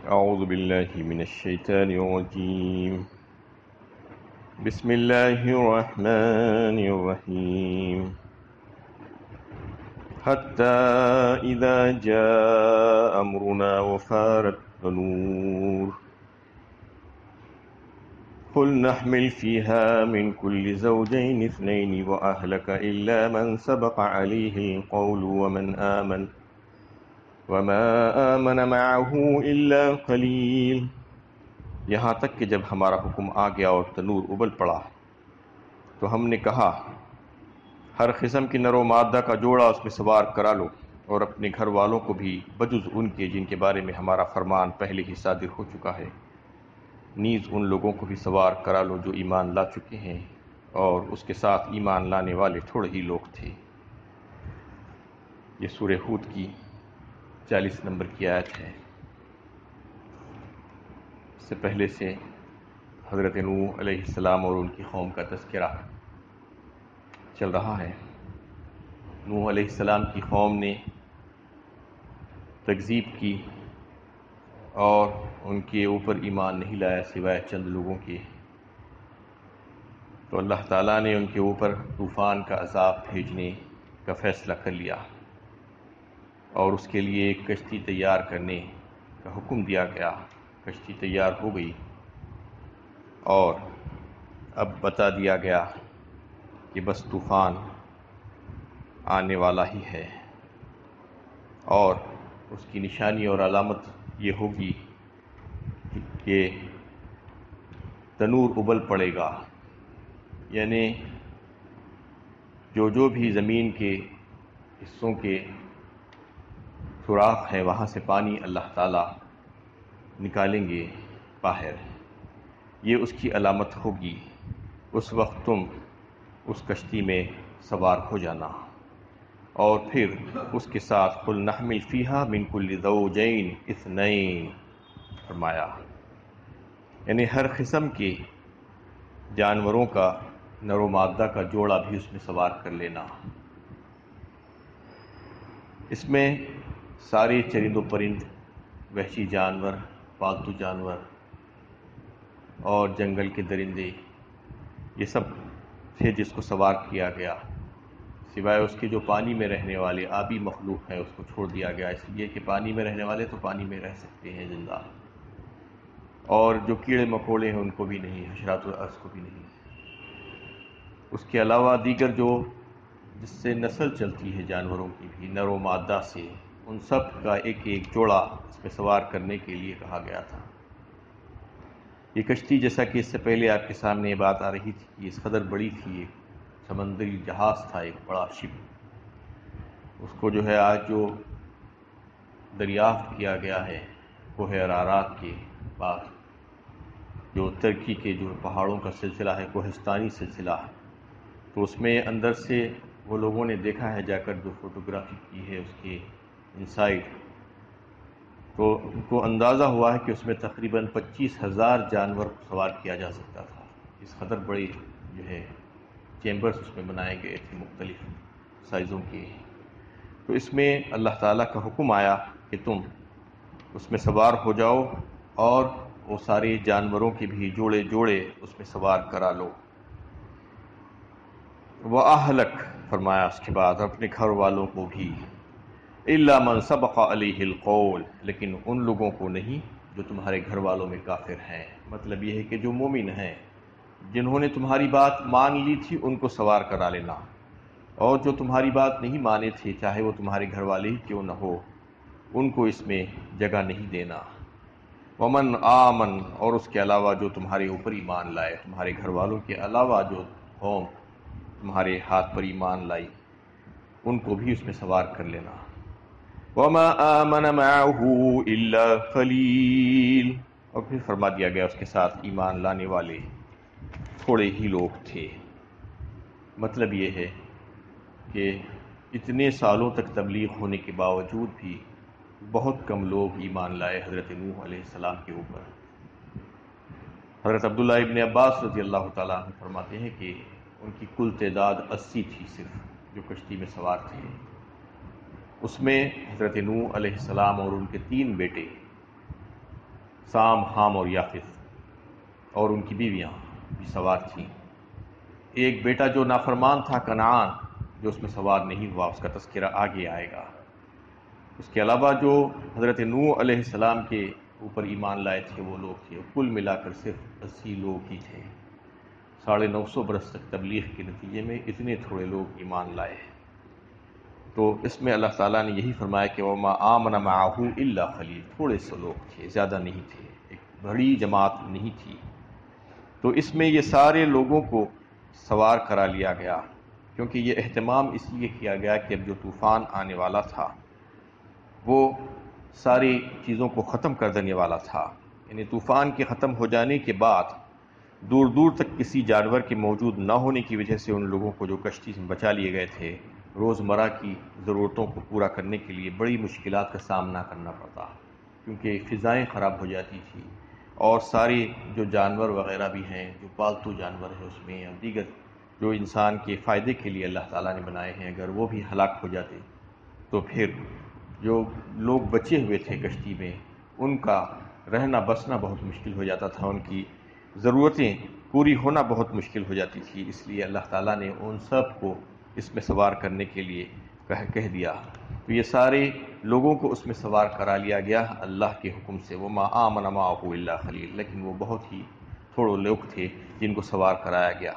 أعوذ بالله من الشيطان الرجيم. بسم الله الرحمن الرحيم. حتى إذا جاء أمرنا وفارت التنور قل نحمل فيها من كل زوجين اثنين وأهلك إلا من سبق عليه القول وما آمن معه إلا قليل. یہاں تک کہ جب ہمارا حکم آ گیا اور تنور ابل پڑا تو ہم نے کہا ہر قسم کی نر و مادہ کا جوڑا اس میں سوار کرا لو، اور اپنے گھر والوں کو بھی بجز ان کے جن کے بارے میں ہمارا فرمان پہلے ہی صادر ہو چکا ہے، نیز ان لوگوں کو بھی سوار کرا لو جو ایمان لا چکے ہیں، اور اس کے ساتھ ایمان لانے والے تھوڑے ہی لوگ تھے۔ یہ سورہ ہود کی 40 نمبر کی آیت ہے۔ اس سے پہلے سے حضرت نوح علیہ السلام اور ان کی قوم کا تذکرہ چل رہا ہے۔ نوح علیہ السلام کی قوم نے تکذیب کی اور ان کے اوپر ایمان نہیں لایا سوائے چند لوگوں کے، تو اللہ تعالیٰ نے ان کے اوپر طوفان کا عذاب بھیجنے کا فیصلہ کر لیا، اور اس کے لیے ایک کشتی تیار کرنے کا حکم دیا گیا۔ کشتی تیار ہو گئی اور اب بتا دیا گیا کہ بس طوفان آنے والا ہی ہے، اور اس کی نشانی اور علامت یہ ہوگی کہ تنور ابل پڑے گا، یعنی جو بھی زمین کے حصوں کے سوراخ ہیں وہاں سے پانی اللہ تعالیٰ نکالیں گے باہر، یہ اس کی علامت ہوگی۔ اس وقت تم اس کشتی میں سوار ہو جانا، اور پھر اس کے ساتھ قل نحمل فیہا من کل زوجین اثنین فرمایا، یعنی ہر قسم کے جانوروں کا نر و مادہ کا جوڑا بھی اس میں سوار کر لینا۔ اس میں سارے چرند و پرند، وحشی جانور، پالتو جانور اور جنگل کے درندے، یہ سب تھے جس کو سوار کیا گیا، سوائے اس کے جو پانی میں رہنے والے آبی مخلوق ہیں اس کو چھوڑ دیا گیا، اس لیے کہ پانی میں رہنے والے تو پانی میں رہ سکتے ہیں زندہ، اور جو کیڑے مکوڑے ہیں ان کو بھی نہیں، حشرات الارض کو بھی نہیں۔ اس کے علاوہ دیگر جو جس سے نسل چلتی ہے جانوروں کی بھی، نر و مادہ سے، ان سب کا ایک ایک جوڑا اس میں سوار کرنے کے لیے کہا گیا تھا۔ یہ کشتی، جیسا کہ اس سے پہلے آپ کے سامنے یہ بات آ رہی تھی کہ اس قدر بڑی تھی، ایک سمندری جہاز تھا، ایک بڑا شپ۔ اس کو جو ہے آج جو دریافت کیا گیا ہے کوہ ارارات کے پاس، جو ترکی کے جو پہاڑوں کا سلسلہ ہے، کوہستانی سلسلہ، تو اس میں اندر سے وہ لوگوں نے دیکھا ہے جا کر جو فوٹوگرافی کی ہے اس کے انسائڈ، تو ان کو اندازہ ہوا ہے کہ اس میں تقریباً 25,000 جانور سوار کیا جا سکتا تھا۔ اس قدر بڑے جو ہے چیمبرز اس میں بنائے گئے تھے مختلف سائزوں کے۔ تو اس میں اللہ تعالیٰ کا حکم آیا کہ تم اس میں سوار ہو جاؤ، اور وہ سارے جانوروں کے بھی جوڑے جوڑے اس میں سوار کرا لو۔ وَأَهْلَكَ فرمایا اس کے بعد اپنے گھر والوں کو بھی، إِلَّا مَنْ سَبَقَ عَلَيْهِ الْقَوْلِ لیکن ان لوگوں کو نہیں جو تمہارے گھر والوں میں کافر ہیں۔ مطلب یہ ہے کہ جو مومن ہیں، جنہوں نے تمہاری بات مان لی تھی، ان کو سوار کرا لینا، اور جو تمہاری بات نہیں مانے تھے، چاہے وہ تمہارے گھر والے ہی کیوں نہ ہو، ان کو اس میں جگہ نہیں دینا۔ وَمَنْ آمَن اور اس کے علاوہ جو تمہارے اوپر ایمان لائے، تمہارے گھر والوں کے علاوہ جو قوم تمہارے ہاتھ پر ایمان لائی، ان کو بھی اس میں سوار کر لینا۔ وَمَا آمَنَ مَعَهُ إِلَّا قَلِيلٌ اور پھر فرما دیا گیا اس کے ساتھ ایمان لانے والے تھوڑے ہی لوگ تھے۔ مطلب یہ ہے کہ اتنے سالوں تک تبلیغ ہونے کے باوجود بھی بہت کم لوگ ایمان لائے حضرت نوح علیہ السلام کے اوپر۔ حضرت عبداللہ ابن عباس رضی اللہ تعالیٰ عنہ فرماتے ہیں کہ ان کی کل تعداد 80 تھی صرف جو کشتی میں سوار تھے۔ اس میں حضرت نوح علیہ السلام اور ان کے 3 بیٹے سام، حام اور یافث، اور ان کی بیویاں بھی سوار تھیں۔ ایک بیٹا جو نافرمان تھا، کنعان، جو اس میں سوار نہیں ہوا، اس کا تذکرہ آگے آئے گا۔ اس کے علاوہ جو حضرت نوح علیہ السلام کے اوپر ایمان لائے تھے وہ لوگ تھے، کل ملا کر صرف 80 لوگ ہی تھے۔ 950 برس تک تبلیغ کے نتیجے میں اتنے تھوڑے لوگ ایمان لائے۔ تو اس میں اللہ تعالیٰ نے یہی فرمایا کہ وَمَا آمَنَ مَعَهُ إِلَّا قَلِيلٌ، تھوڑے سے لوگ تھے، زیادہ نہیں تھے، ایک بڑی جماعت نہیں تھی۔ تو اس میں یہ سارے لوگوں کو سوار کرا لیا گیا، کیونکہ یہ اہتمام اس لیے کیا گیا کہ اب جو طوفان آنے والا تھا وہ ساری چیزوں کو ختم کر دینے والا تھا۔ یعنی طوفان کے ختم ہو جانے کے بعد دور دور تک کسی جانور کے موجود نہ ہونے کی وجہ سے ان لوگوں کو جو کشتی سے بچا لیے گئے تھے، روزمرہ کی ضرورتوں کو پورا کرنے کے لیے بڑی مشکلات کا سامنا کرنا پڑتا، کیونکہ فضائیں خراب ہو جاتی تھی، اور سارے جو جانور وغیرہ بھی ہیں، جو پالتو جانور ہیں اس میں، یا دیگر جو انسان کے فائدے کے لیے اللہ تعالیٰ نے بنائے ہیں، اگر وہ بھی ہلاک ہو جاتے تو پھر جو لوگ بچے ہوئے تھے کشتی میں ان کا رہنا بسنا بہت مشکل ہو جاتا تھا، ان کی ضرورتیں پوری ہونا بہت مشکل ہو جاتی تھی۔ اس لیے اللہ تعالیٰ نے ان سب کو اس میں سوار کرنے کے لیے کہہ دیا۔ تو یہ سارے لوگوں کو اس میں سوار کرا لیا گیا اللہ کے حکم سے۔ وَمَا آمَنَ مَعَهُ إِلَّا قَلِيلٌ، لیکن وہ بہت ہی تھوڑے لوگ تھے جن کو سوار کرایا گیا۔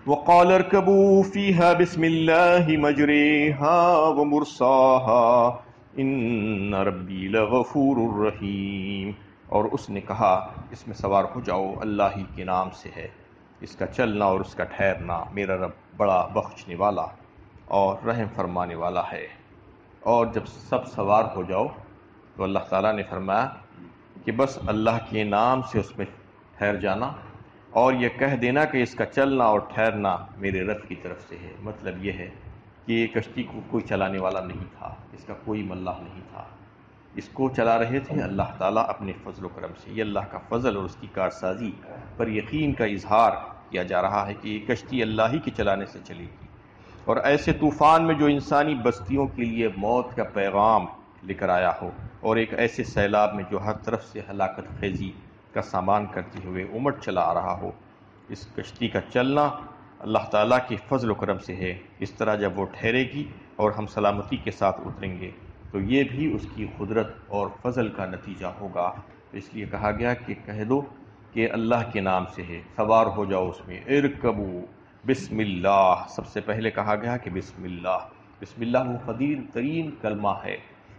وَقَالَ ارْكَبُوا فِيهَا بِسْمِ اللَّهِ مَجْرَيْهَا وَمُرْسَاهَا إِنَّ رَبِّي لَغَفُورٌ رَحِيمٌ، اور اس نے کہا اس میں سوار ہو جاؤ، اللہ ہی کے نام سے ہے اس کا چلنا اور اس کا ٹھہرنا، میرا رب بڑا بخشنے والا اور رحم فرمانے والا ہے۔ اور جب سب سوار ہو جاؤ تو اللہ تعالیٰ نے فرمایا کہ بس اللہ کے نام سے اس میں ٹھہر جانا، اور یہ کہہ دینا کہ اس کا چلنا اور ٹھہرنا میرے رب کی طرف سے ہے۔ مطلب یہ ہے کہ یہ کشتی کو کوئی چلانے والا نہیں تھا، اس کا کوئی ملاح نہیں تھا، اس کو چلا رہے تھے اللہ تعالیٰ اپنے فضل و کرم سے۔ یہ اللہ کا فضل اور اس کی کارسازی پر یقین کا اظہار کیا جا رہا ہے کہ یہ کشتی اللہ ہی کے چلانے سے چلے گی، اور ایسے طوفان میں جو انسانی بستیوں کے لیے موت کا پیغام لے کر آیا ہو، اور ایک ایسے سیلاب میں جو ہر طرف سے ہلاکت خیزی کا سامان کرتے ہوئے امٹ چلا آ رہا ہو، اس کشتی کا چلنا اللہ تعالیٰ کے فضل و کرم سے ہے۔ اس طرح جب وہ ٹھہرے گی اور ہم سلامتی کے ساتھ اتریں گے تو یہ بھی اس کی قدرت اور فضل کا نتیجہ ہوگا۔ تو اس لیے کہا گیا کہ کہہ دو کہ اللہ کے نام سے ہے، سوار ہو جاؤ اس میں۔ ارکبو بسم اللہ، سب سے پہلے کہا گیا کہ بسم اللہ۔ بسم اللہ وہ قدیم ترین کلمہ ہے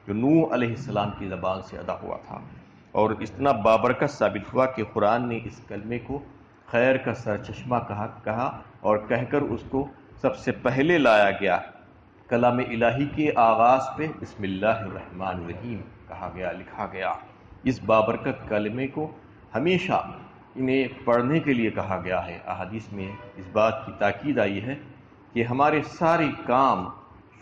جو نوح علیہ السلام کی زبان سے ادا ہوا تھا، اور اتنا بابرکت ثابت ہوا کہ قرآن نے اس کلمے کو خیر کا سرچشمہ کہا اور کہہ کر اس کو سب سے پہلے لایا گیا۔ کلام الہی کے آغاز پہ بسم اللہ الرحمن الرحیم کہا گیا، لکھا گیا۔ اس بابرکت کلمے کو ہمیشہ انہیں پڑھنے کے لیے کہا گیا ہے۔ احادیث میں اس بات کی تاکید آئی ہے کہ ہمارے سارے کام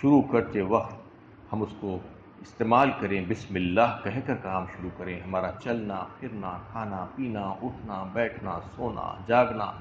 شروع کرتے وقت ہم اس کو استعمال کریں، بسم اللہ کہہ کر کام شروع کریں۔ ہمارا چلنا پھرنا، کھانا پینا، اٹھنا بیٹھنا، سونا جاگنا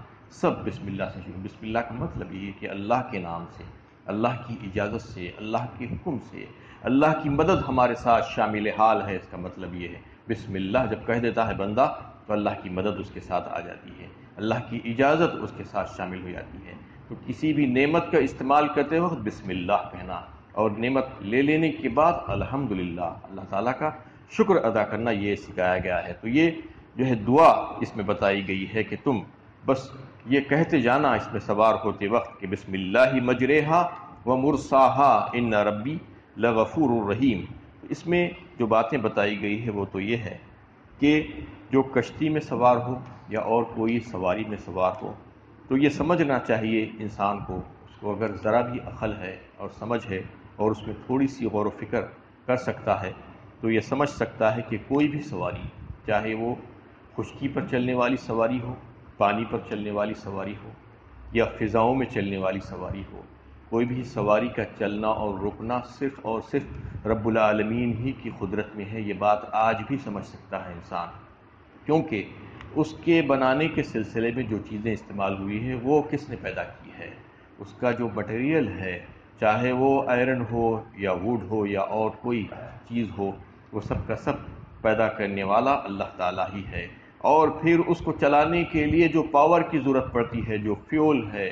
سب بسم اللہ سے شروع۔ بسم اللہ کا مطلب یہ ہے کہ اللہ کے نام سے، اللہ کی اجازت سے، اللہ کے حکم سے، اللہ کی مدد ہمارے ساتھ شامل حال ہے۔ اس کا مطلب یہ ہے بسم اللہ جب کہہ دیتا ہے بندہ تو اللہ کی مدد اس کے ساتھ آ جاتی ہے، اللہ کی اجازت اس کے ساتھ شامل ہو جاتی ہے۔ تو کسی بھی نعمت کا استعمال کرتے وقت بسم اللہ کہنا، اور نعمت لے لینے کے بعد الحمدللہ اللہ تعالیٰ کا شکر ادا کرنا، یہ سکھایا گیا ہے۔ تو یہ جو ہے دعا اس میں بتائی گئی ہے کہ تم بس یہ کہتے جانا اس میں سوار ہوتے وقت کہ بسم اللہ مجریہا ومرساہا ان ربی لغفور الرحیم۔ اس میں جو باتیں بتائی گئی ہے وہ تو یہ ہے کہ جو کشتی میں سوار ہو یا اور کوئی سواری میں سوار ہو تو یہ سمجھنا چاہیے انسان کو، اس کو اگر ذرا بھی عقل ہے اور سمجھ ہے اور اس میں تھوڑی سی غور و فکر کر سکتا ہے تو یہ سمجھ سکتا ہے کہ کوئی بھی سواری، چاہے وہ خشکی پر چلنے والی سواری ہو، پانی پر چلنے والی سواری ہو، یا فضاؤں میں چلنے والی سواری ہو، کوئی بھی سواری کا چلنا اور رکنا صرف اور صرف رب العالمین ہی کی قدرت میں ہے۔ یہ بات آج بھی سمجھ سکتا ہے انسان، کیونکہ اس کے بنانے کے سلسلے میں جو چیزیں استعمال ہوئی ہیں وہ کس نے پیدا کی ہے، اس کا جو مٹیریل ہے، چاہے وہ آئرن ہو یا ووڈ ہو یا اور کوئی چیز ہو، وہ سب کا سب پیدا کرنے والا اللہ تعالیٰ ہی ہے، اور پھر اس کو چلانے کے لیے جو پاور کی ضرورت پڑتی ہے، جو فیول ہے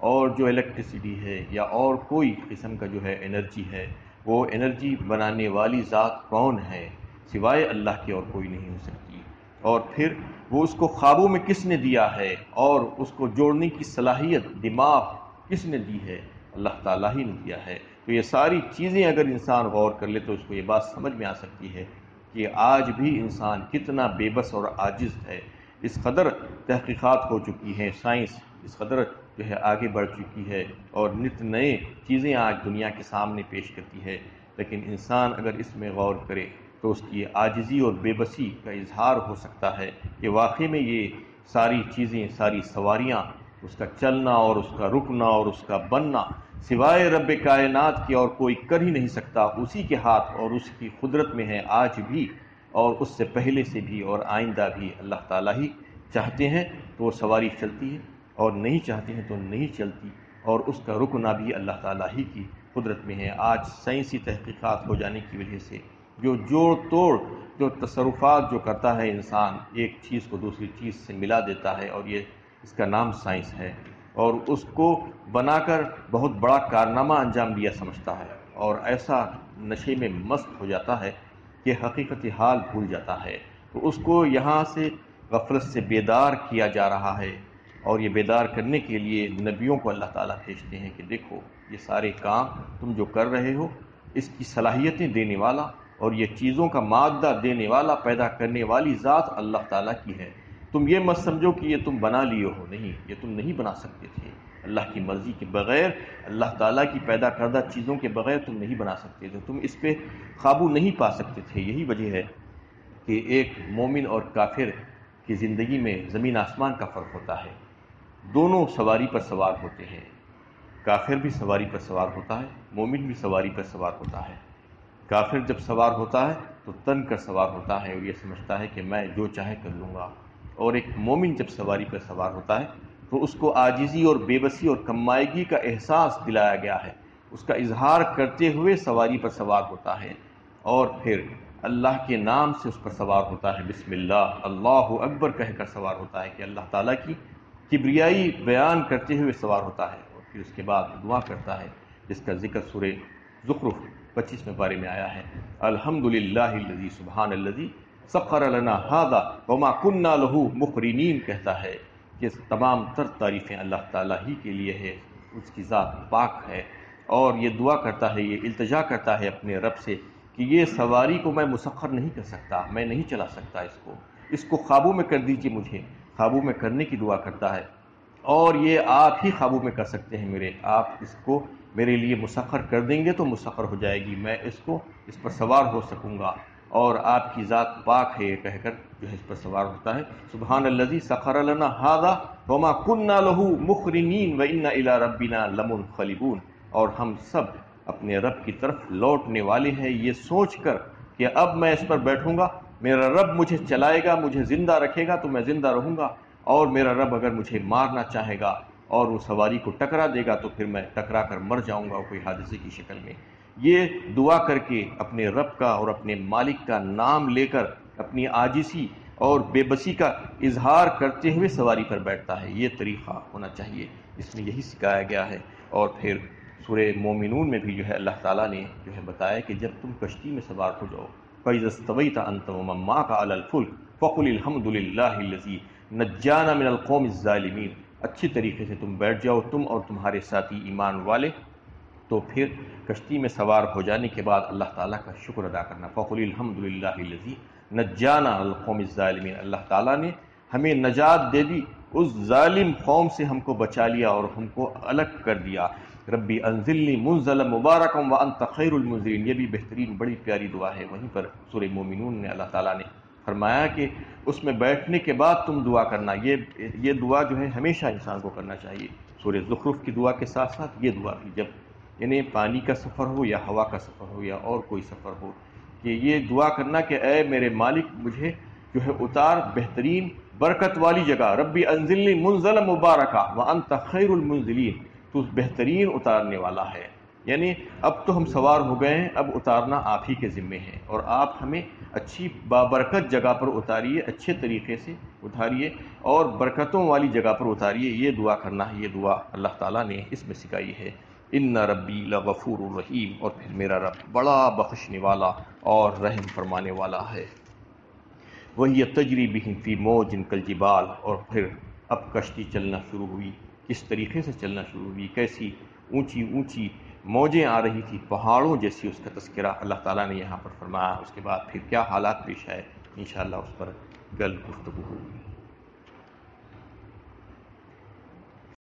اور جو الیکٹریسٹی ہے یا اور کوئی قسم کا جو ہے انرجی ہے، وہ انرجی بنانے والی ذات کون ہے؟ سوائے اللہ کے اور کوئی نہیں ہو سکتی۔ اور پھر وہ اس کو قابو میں کس نے دیا ہے، اور اس کو جوڑنے کی صلاحیت دماغ کس نے دی ہے؟ اللہ تعالیٰ ہی نے دیا ہے۔ تو یہ ساری چیزیں اگر انسان غور کر لے تو اس کو یہ بات سمجھ میں آ سکتی ہے کہ آج بھی انسان کتنا بے بس اور عاجز ہے۔ اس قدر تحقیقات ہو چکی ہیں، سائنس اس قدر جو ہے آگے بڑھ چکی ہے اور نت نئے چیزیں آج دنیا کے سامنے پیش کرتی ہے، لیکن انسان اگر اس میں غور کرے تو اس کی عاجزی اور بے بسی کا اظہار ہو سکتا ہے کہ واقعی میں یہ ساری چیزیں، ساری سواریاں، اس کا چلنا اور اس کا رکنا اور اس کا بننا سوائے رب کائنات کے اور کوئی کر ہی نہیں سکتا، اسی کے ہاتھ اور اس کی قدرت میں ہے آج بھی، اور اس سے پہلے سے بھی اور آئندہ بھی۔ اللہ تعالیٰ ہی چاہتے ہیں تو وہ سواری چلتی ہے اور نہیں چاہتے ہیں تو نہیں چلتی، اور اس کا رکنا بھی اللہ تعالیٰ ہی کی قدرت میں ہے۔ آج سائنسی تحقیقات ہو جانے کی وجہ سے جو جوڑ توڑ جو تصرفات جو کرتا ہے انسان، ایک چیز کو دوسری چیز سے ملا دیتا ہے، اور یہ اس کا نام سائنس ہے، اور اس کو بنا کر بہت بڑا کارنامہ انجام دیا سمجھتا ہے، اور ایسا نشے میں مست ہو جاتا ہے کہ حقیقت حال بھول جاتا ہے۔ تو اس کو یہاں سے غفلت سے بیدار کیا جا رہا ہے، اور یہ بیدار کرنے کے لیے نبیوں کو اللہ تعالیٰ بھیجتے ہیں کہ دیکھو یہ سارے کام تم جو کر رہے ہو، اس کی صلاحیتیں دینے والا اور یہ چیزوں کا مادہ دینے والا، پیدا کرنے والی ذات اللہ تعالیٰ کی ہے۔ تم یہ مت سمجھو کہ یہ تم بنا لیے ہو، نہیں، یہ تم نہیں بنا سکتے تھے۔ اللہ کی مرضی کے بغیر، اللہ تعالیٰ کی پیدا کردہ چیزوں کے بغیر تم نہیں بنا سکتے تھے، تم اس پہ قابو نہیں پا سکتے تھے۔ یہی وجہ ہے کہ ایک مومن اور کافر کی زندگی میں زمین آسمان کا فرق ہوتا ہے۔ دونوں سواری پر سوار ہوتے ہیں، کافر بھی سواری پر سوار ہوتا ہے، مومن بھی سواری پر سوار ہوتا ہے۔ کافر جب سوار ہوتا ہے تو تن کر سوار ہوتا ہے اور یہ سمجھتا ہے کہ میں جو چاہے کر لوں گا، اور ایک مومن جب سواری پر سوار ہوتا ہے تو اس کو عاجزی اور بے بسی اور کمائیگی کا احساس دلایا گیا ہے، اس کا اظہار کرتے ہوئے سواری پر سوار ہوتا ہے، اور پھر اللہ کے نام سے اس پر سوار ہوتا ہے، بسم اللہ، اللہ اکبر کہہ کر سوار ہوتا ہے کہ اللہ تعالیٰ کی کبریائی بیان کرتے ہوئے سوار ہوتا ہے، اور پھر اس کے بعد دعا کرتا ہے جس کا ذکر سورہ زخرف 25ویں پارے میں آیا ہے۔ الحمدللہ الذی، سبحان الذی سخر لنا ھذا وما کنا لہ مقرنین، کہتا ہے کہ تمام تر تعریفیں اللہ تعالیٰ ہی کے لیے ہے، اس کی ذات پاک ہے، اور یہ دعا کرتا ہے، یہ التجا کرتا ہے اپنے رب سے کہ یہ سواری کو میں مسخر نہیں کر سکتا، میں نہیں چلا سکتا اس کو قابو میں کر دیجیے، مجھے قابو میں کرنے کی دعا کرتا ہے، اور یہ آپ ہی قابو میں کر سکتے ہیں آپ اس کو میرے لیے مسخر کر دیں گے تو مسخر ہو جائے گی، میں اس پر سوار ہو سکوں گا، اور آپ کی ذات پاک ہے، یہ کہہ کر جو ہے اس پر سوار ہوتا ہے۔ سبحان الذی سخر لنا ھذا وما کنا لہ مقرنین وانا الی ربنا لمنقلبون، اور ہم سب اپنے رب کی طرف لوٹنے والے ہیں یہ سوچ کر کہ اب میں اس پر بیٹھوں گا، میرا رب مجھے چلائے گا، مجھے زندہ رکھے گا تو میں زندہ رہوں گا، اور میرا رب اگر مجھے مارنا چاہے گا اور وہ سواری کو ٹکرا دے گا تو پھر میں ٹکرا کر مر جاؤں گا کوئی حادثے کی شکل میں۔ یہ دعا کر کے اپنے رب کا اور اپنے مالک کا نام لے کر اپنی عاجزی اور بے بسی کا اظہار کرتے ہوئے سواری پر بیٹھتا ہے، یہ طریقہ ہونا چاہیے، اس میں یہی سکھایا گیا ہے۔ اور پھر سورہ مومنون میں بھی جو ہے اللہ تعالیٰ نے جو ہے بتایا کہ جب تم کشتی میں سوار ہو جاؤ، فَإِذَا اسْتَوَيْتَ أَنْتَ وَمَن مَّعَكَ عَلَى الْفُلْكِ فَقُلِ الْحَمْدُ لِلَّهِ الَّذِي نَجَّانَا مِنَ الْقَوْمِ الظَّالِمِينَ، اچھی طریقے سے تم بیٹھ جاؤ تم اور تمہارے ساتھی ایمان والے، تو پھر کشتی میں سوار ہو جانے کے بعد اللہ تعالیٰ کا شکر ادا کرنا، فَقُلِ الْحَمْدُ لِلَّهِ الَّذِي نَجَّانَا مِنَ الْقَوْمِ الظَّالِمِينَ، اللہ تعالیٰ نے ہمیں نجات دے دی، اس ظالم قوم سے ہم کو بچا لیا اور ہم کو الگ کر دیا۔ ربی انزلنی منزلا مبارکا وانت خیر المنزلین، یہ بھی بہترین بڑی پیاری دعا ہے۔ وہیں پر سورہ مومنون میں اللہ تعالیٰ نے فرمایا کہ اس میں بیٹھنے کے بعد تم دعا کرنا، یہ دعا جو ہے ہمیشہ انسان کو کرنا چاہیے۔ سورہ زخرف کی دعا کے ساتھ ساتھ یہ دعا بھی، جب یعنی پانی کا سفر ہو یا ہوا کا سفر ہو یا اور کوئی سفر ہو، کہ یہ دعا کرنا کہ اے میرے مالک مجھے جو ہے اتار بہترین برکت والی جگہ، ربی انزلنی منزلا مبارکا وانت خیر المنزلین، تو بہترین اتارنے والا ہے یعنی اب تو ہم سوار ہو گئے ہیں، اب اتارنا آپ ہی کے ذمے ہے، اور آپ ہمیں اچھی بابرکت جگہ پر اتاریے، اچھے طریقے سے اتاریے اور برکتوں والی جگہ پر اتاریے۔ یہ دعا کرنا ہے، یہ دعا اللہ تعالیٰ نے اس میں سکھائی ہے۔ ان ربی لغفور الرحیم، اور پھر میرا رب بڑا بخشنے والا اور رحم فرمانے والا ہے۔ وہی تجری بہم فی موج کالجبال، اور پھر اب کشتی چلنا شروع ہوئی۔ کس طریقے سے چلنا شروع ہوئی، کیسی اونچی اونچی موجیں آ رہی تھی، پہاڑوں جیسی اس کا تذکرہ اللہ تعالیٰ نے یہاں پر فرمایا۔ اس کے بعد پھر کیا حالات پیش آئے، انشاءاللہ اس پر کل گفتگو ہوگی۔